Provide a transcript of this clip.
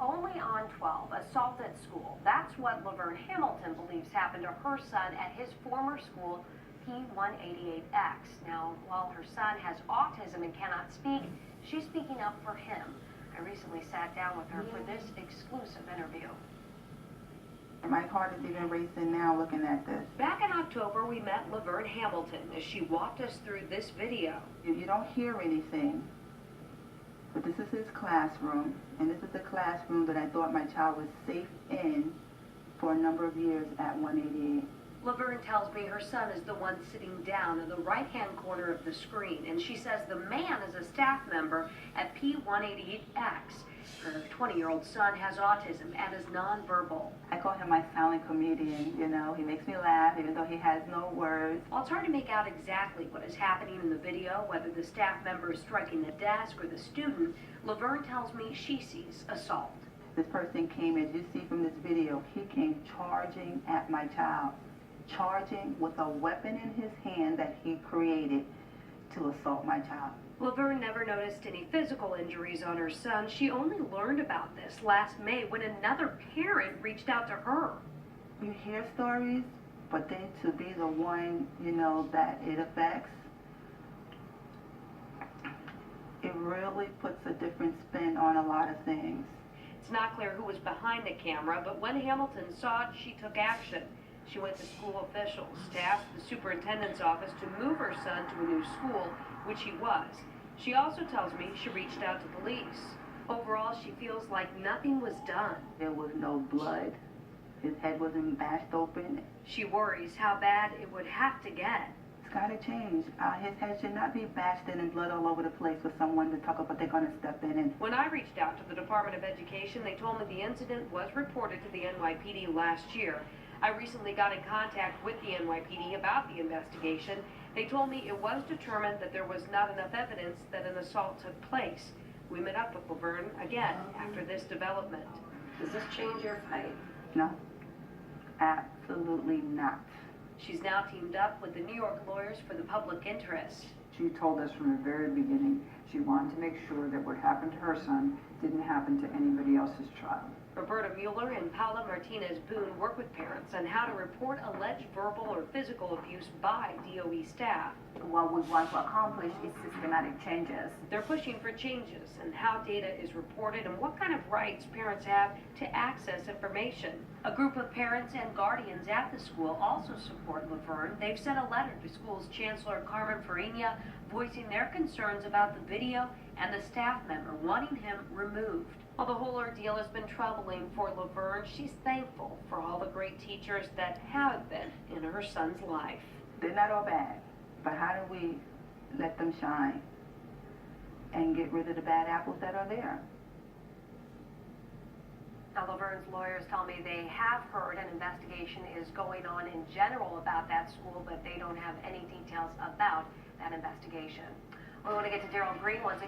only on 12, assault at school. That's what Laverne Hamilton believes happened to her son at his former school, P188X. Now, while her son has autism and cannot speak, she's speaking up for him. I recently sat down with her for this exclusive interview. My heart is even racing now looking at this. Back in October, we met Laverne Hamilton as she walked us through this video. You don't hear anything, but this is his classroom, and this is the classroom that I thought my child was safe in for a number of years at 188. Laverne tells me her son is the one sitting down in the right-hand corner of the screen, and she says the man is a staff member at P188X. Her 20-year-old son has autism and is nonverbal. I call him my silent comedian, you know. He makes me laugh even though he has no words. While it's hard to make out exactly what is happening in the video, whether the staff member is striking the desk or the student, Laverne tells me she sees assault. This person came, as you see from this video, he came charging at my child. Charging with a weapon in his hand that he created to assault my child. Laverne never noticed any physical injuries on her son. She only learned about this last May when another parent reached out to her. You hear stories, but then to be the one, you know, that it affects, it really puts a different spin on a lot of things. It's not clear who was behind the camera, but when Hamilton saw it, she took action. She went to school officials, tasked the superintendent's office to move her son to a new school, which he was. She also tells me she reached out to police. Overall, she feels like nothing was done. There was no blood. His head wasn't bashed open. She worries how bad it would have to get. It's got to change. His head should not be bashed in and blood all over the place for someone to talk about they're going to step in. And when I reached out to the Department of Education, they told me the incident was reported to the NYPD last year. I recently got in contact with the NYPD about the investigation. They told me it was determined that there was not enough evidence that an assault took place. We met up with Laverne again after this development. Does this change your fight? No, absolutely not. She's now teamed up with the New York lawyers for the public interest. She told us from the very beginning she wanted to make sure that what happened to her son didn't happen to anybody else's child. Roberta Mueller and Paula Martinez-Boone work with parents on how to report alleged verbal or physical abuse by DOE staff. What we want to accomplish is systematic changes. They're pushing for changes in how data is reported and what kind of rights parents have to access information. A group of parents and guardians at the school also support Laverne. They've sent a letter to school's chancellor, Carmen Farina, voicing their concerns about the video and the staff member wanting him removed. While the whole ordeal has been troubling for Laverne, she's thankful for all the great teachers that have been in her son's life. They're not all bad, but how do we let them shine and get rid of the bad apples that are there? Now, Laverne's lawyers tell me they have heard an investigation is going on in general about that school, but they don't have any details about that investigation. We want to get to Daryl Green once again.